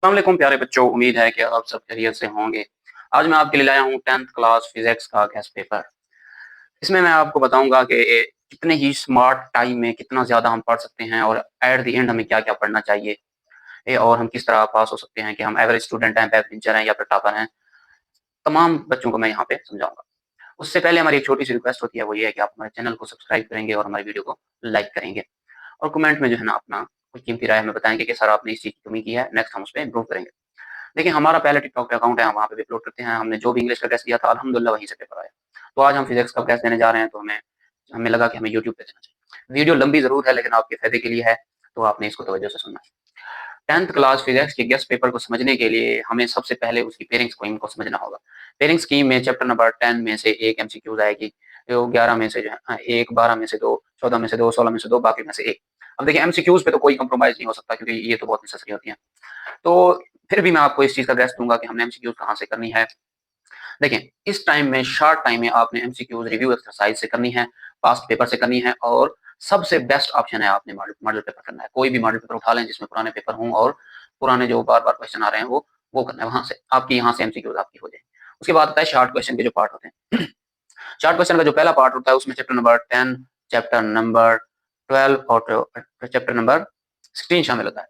अस्सलामुअलैकुम प्यारे बच्चों, उम्मीद है कि आप सब खैरियत से होंगे। आज मैं आपके लिए लाया हूँ 10th क्लास फिजिक्स का गेस्ट पेपर। इसमें मैं आपको बताऊंगा कि कितने ही स्मार्ट टाइम में कितना ज़्यादा हम पढ़ सकते हैं और एट द एंड हमें क्या-क्या पढ़ना चाहिए और हम किस तरह पास हो सकते हैं कि हम एवरेज स्टूडेंट हैं, बैक बेंचर हैं या फिर टॉपर हैं। तमाम बच्चों को मैं यहाँ पे समझाऊंगा। उससे पहले हमारी एक छोटी सी रिक्वेस्ट होती है, वो ये है कि आप हमारे चैनल को सब्सक्राइब करेंगे और हमारी वीडियो को लाइक करेंगे और कमेंट में जो है ना अपना कोई कीमती राय हमें बताएंगे कि सर आपने इस चीज़ की कमी की है, नेक्स्ट हम उस पर इम्प्रूव करेंगे। देखिए हमारा पहले टिकटॉक पे अकाउंट है, हम वहाँ पे भी अपलोड करते हैं। हमने जो भी इंग्लिश का टेस्ट दिया था अल्हम्दुलिल्लाह वहीं से पेपर आया। तो आज हम फिजिक्स का टेस्ट देने जा रहे हैं, तो हमें हमें लगा कि हमें यूट्यूब पे देना चाहिए। वीडियो लंबी ज़रूर है लेकिन आपके फ़ायदे के लिए है, तो आपने इसको तवज्जो से सुनना है। 10th क्लास फिजिक्स के गेस्ट पेपर को समझने के लिए हमें सबसे पहले उसकी पेयरिंग स्कीम को समझना होगा। पेयरिंग स्कीम में चैप्टर नंबर 10 में से एक एमसीक्यूज़ आएगी, जो 11 में से जो है 1, 12 में से 2, 14 में से 2, 16 में से 2, बाकी में से 1। अब देखिए एमसीक्यूज़ पे तो कोई कंप्रोमाइज़ नहीं हो सकता क्योंकि ये तो बहुत नेसेसरी होती हैं। तो फिर भी मैं आपको इस चीज़ का बेस्ट दूँगा कि हमने एमसीक्यूज़ कहाँ से करनी है। देखिए, इस टाइम में शॉर्ट टाइम में आपने एमसीक्यूज़ रिव्यू एक्सरसाइज से करनी है, पास्ट पेपर से करनी है और सबसे बेस्ट ऑप्शन है आपने मॉडल मॉडल पेपर करना है। कोई भी मॉडल पेपर उठा लें जिसमें पुराने पेपर हों और पुराने जो बार-बार क्वेश्चन आ रहे हैं वो करना है वहाँ से। आपकी यहाँ से एमसीक्यूज़ आपकी हो जाएँगी। उसके बाद आता है शॉर्ट क्वेश्चन के जो पार्ट होते हैं। शॉर्ट क्वेश्चन का जो पहला पार्ट होता है उसमें चैप्टर नंबर 10, चैप्टर नंबर 12 और चैप्टर नंबर 16 शामिल होता है।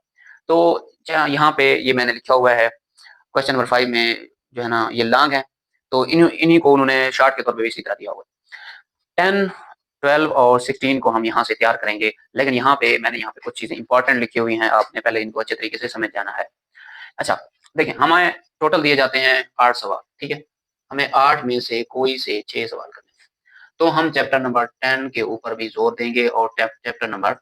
तो यहाँ पे ये मैंने लिखा हुआ है क्वेश्चन नंबर 5 में जो है ना ये लॉन्ग है, तो इन्हीं को उन्होंने शॉर्ट के तौर पे भी इसी तरह दिया हुआ है। 10, 12 और 16 को हम यहाँ से तैयार करेंगे, लेकिन मैंने यहाँ पे कुछ चीज़ें इंपॉर्टेंट लिखी हुई हैं, आपने पहले इनको अच्छे तरीके से समझ जाना है। अच्छा, देखिए हमें टोटल दिए जाते हैं 8 सवाल, ठीक है? हमें 8 में से कोई से 6 सवाल करने हैं। तो हम चैप्टर नंबर 10 के ऊपर भी ज़ोर देंगे और चैप्टर नंबर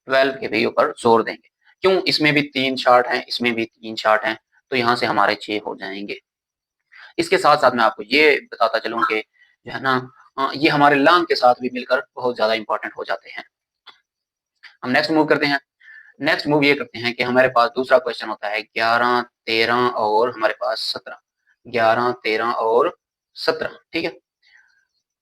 12 के भी ऊपर ज़ोर देंगे। क्यों? इसमें भी 3 शार्ट हैं, इसमें भी 3 शार्ट हैं, तो यहाँ से हमारे 6 हो जाएँगे। इसके साथ-साथ मैं आपको ये बताता चलूँ कि जो है ना ये हमारे लॉन्ग के साथ भी मिलकर बहुत ज़्यादा इम्पोर्टेंट हो जाते हैं। हम नेक्स्ट मूव करते हैं। नेक्स्ट मूव ये करते हैं कि हमारे पास दूसरा क्वेश्चन होता है 11, 13 और हमारे पास 17। 11, 13 और 17, ठीक है?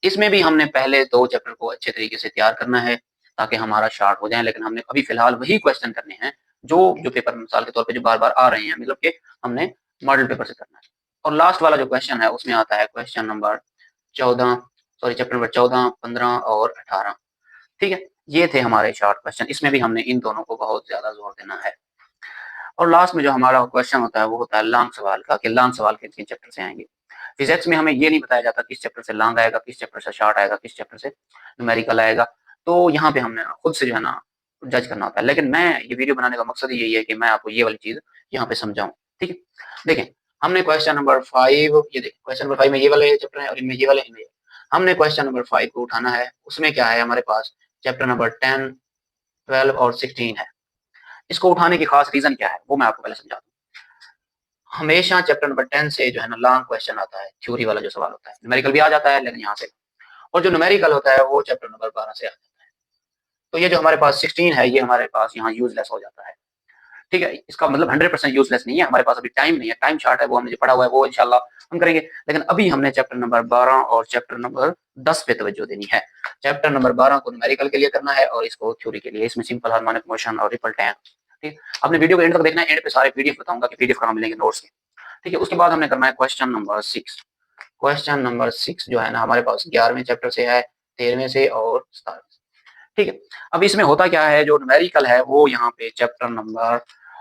इसमें भी हमने पहले 2 चैप्टर को अच्छे तरीके से तैयार करना है, ताकि हमारा शॉर्ट हो जाए, लेकिन हमने अभी फ़िलहाल वही क्वेश्चन करने हैं, जो पेपर में मिसाल के तौर पे जो बार-बार आ रहे हैं, मतलब कि हमने मॉडल पेपर से करना है। और लास्ट वाला जो क्वेश्चन है, उसमें आता है question number 14 sorry chapter number 14, 15 और 18, ठीक है? ये थे हमारे शॉर्ट क्वेश्चन, इसमें भी हमने इन दोनों को बहुत ज़्यादा ज़ोर देना है। और लास्ट में जो हमारा क्वेश्चन होता है, वो होता है लॉन्ग सवाल का कि लॉन्ग सवाल किन-किन चैप्टर से आएँगे। फिजिक्स में हमें ये नहीं बताया जाता किस चैप्टर से लॉन्ग आएगा, किस चैप्टर से शॉर्ट आएगा, किस चैप्टर से न्यूमेरिकल आएगा। तो यहाँ पे हमने खुद से जो है ना जज करना होता है। लेकिन मैं ये वीडियो बनाने का मकसद ही यही है कि मैं आपको ये वाली चीज़ यहाँ पे समझाऊँ, ठीक है? देखें, हमने क्वेश्चन नंबर 5 ये देखिए क्वेश्चन नंबर 5 में ये वाले चैप्टर हैं और इनमें ये वाले, इनमें ये। हमने क्वेश्चन नंबर 5 को उठाना है, उसमें क्या है हमारे पास चैप्टर नंबर 10, 12 और 16 है। इसको उठाने की खास रीज़न क्या है, वो मैं आपको पहले समझाता हूँ। हमेशा चैप्टर नंबर 10 से जो है ना लॉन्ग क्वेश्चन आता है, थ्योरी वाला जो सवाल होता है। न्यूमेरिकल भी आ जाता है लेकिन यहाँ से, और जो न्यूमेरिकल होता है वो चैप्टर नंबर 12 से आ जाता है। तो ये जो हमारे पास 16 है, ये हमारे पास यहाँ यूज़लेस हो जाता है। ठीक है? इसका मतलब 100% यूज़लेस नहीं है, हमारे पास अभी टाइम नहीं है, टाइम शॉर्ट है, वो हमने जो पढ़ा हुआ है वो इंशाल्लाह हम करेंगे। लेकिन अभी हमने चैप्टर नंबर 12 और चैप्टर नंबर 10 पे तवज्जो देनी है। चैप्टर नंबर 12 को न्यूमेरिकल के लिए करना है और इसको थ्योरी के लिए। इसमें सिंपल हार्मोनिक मोशन और रिपल टैंक, ठीक? आपने वीडियो को एंड तक देखना है, एंड पे सारे पीडीएफ बताऊँगा कि पीडीएफ कहाँ मिलेंगे नोट्स के। ठीक है? उसके बाद हमने करना है क्वेश्चन नंबर 6। क्वेश्चन नंबर 6 जो है ना हमारे पास 11वें चैप्टर से है, 13वें से और 17वें से। ठीक है? अब इसमें होता क्या है, जो न्यूमेरिकल है वो यहाँ पे चैप्टर नंबर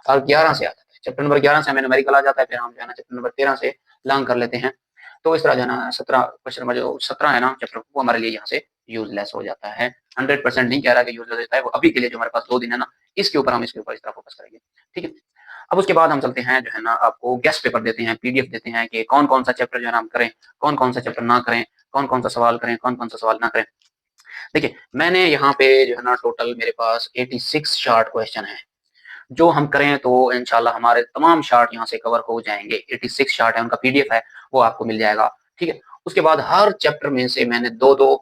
11 से आता है। चैप्टर नंबर 11 से हमें न्यूमेरिकल आ जाता है, फिर हम जो है ना चैप्टर नंबर 13 से लॉन्ग कर लेते हैं। तो इस तरह जो है ना 17 क्वेश्चन नंबर जो 17 है ना चैप्टर, वो हमारे लिए यहाँ से यूज़लेस हो जाता है। 100% नहीं कह रहा कि यूज़लेस होता है, वो अभी के लिए जो हमारे पास 2 दिन है ना, इसके ऊपर हम इसके ऊपर इस तरह फोकस करेंगे। ठीक है? अब उसके बाद हम चलते हैं जो है ना आपको गेस्ट पेपर देते हैं, पीडीएफ देते हैं कि कौन-कौन सा चैप्टर जो है ना हम करें, कौन-कौन सा चैप्टर ना करें, कौन-कौन सा सवाल करें, कौन-कौन सा सवाल ना करें। देखिए, मैंने यहाँ पे जो है ना टोटल मेरे पास 86 शॉर्ट क्वेश्चन हैं। जो हम करें तो इंशाल्लाह हमारे तमाम शॉर्ट यहाँ से कवर हो जाएँगे। 86 शॉर्ट है, उनका पीडीएफ है, वो आपको मिल जाएगा, ठीक है? उसके बाद हर चैप्टर में से मैंने 2-2,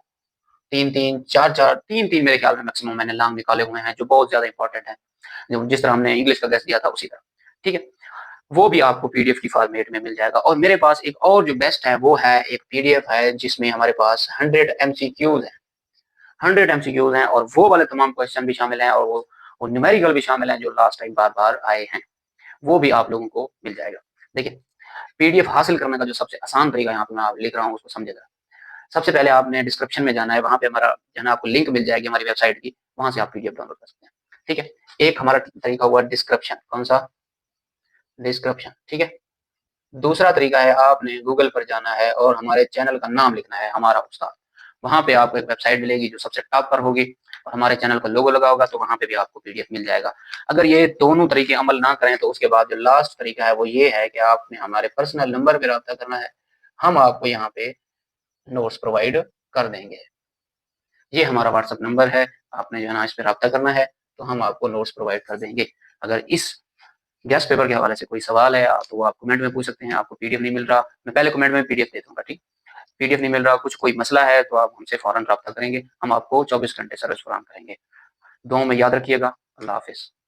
3-3, 4-4, 3-3 मेरे ख्याल में मैक्सिमम मैंने लॉन्ग निकाले हुए हैं, जो बहुत ज़्यादा इंपॉर्टेंट है। जो जिस तरह हमने इंग्लिश का टेस्ट दिया था उसी तरह, ठीक है? वो भी आपको पीडीएफ की फॉर्मेट में मिल जाएगा और मेरे पास एक और जो बेस्ट है वो है एक पीडीएफ है जिसमें हमारे पास 100 एमसीक्यूज़ हैं। 100 एमसीक्यूज़ हैं और वो वाले तमाम क्वेश्चन भी शामिल हैं और वो न्यूमेरिकल भी शामिल हैं जो लास्ट टाइम बार-बार आए हैं। वो भी आप लोगों को मिल जाएगा। देखिए, पीडीएफ हासिल करने का जो सबसे आसान तरीका यहाँ पे मैं लिख रहा हूँ उसको समझिएगा। सबसे पहले आपने डिस्क्रिप्शन में जाना है, वहाँ पे हमारा जो है ना आपको लिंक मिल जाएगी हमारी वेबसाइट की, वहाँ से आप पीडीएफ डाउनलोड कर सकते हैं। ठीक है? एक हमारा तरीका हुआ डिस्क्रिप्शन, कौन-सा? डिस्क्रिप्शन, ठीक है? दूसरा तरीका है आपने गूगल पर जाना है और हमारे चैनल का नाम लिखना है, हमारा उस्ताद। वहाँ पे आपको एक वेबसाइट मिलेगी जो सबसे टॉप पर होगी और हमारे चैनल का लोगो लगा होगा, तो वहाँ पे भी आपको पीडीएफ मिल जाएगा। अगर ये दोनों तरीके अमल ना करें तो उसके बाद जो लास्ट तरीका है वो ये है कि आपने हमारे पर्सनल नंबर पे राब्ता करना है। हम आपको यहाँ पे नोट्स प्रोवाइड कर देंगे। ये हमारा व्हाट्सएप नंबर है, आपने जो है ना इस पे राब्ता करना है, तो हम आपको नोट्स प्रोवाइड कर देंगे। अगर इस गेस्ट पेपर के हवाले से कोई सवाल है तो वो आप कमेंट में पूछ सकते हैं। आपको पीडीएफ नहीं मिल रहा, मैं पहले कमेंट में पीडीएफ दे दूँगा, ठीक? पीडीएफ नहीं मिल रहा, कुछ कोई मसला है तो आप हमसे फ़ौरन राब्ता करेंगे, हम आपको 24 घंटे सर्विस फराहम करेंगे। दुआओं में याद रखिएगा। अल्लाह हाफ़िज़।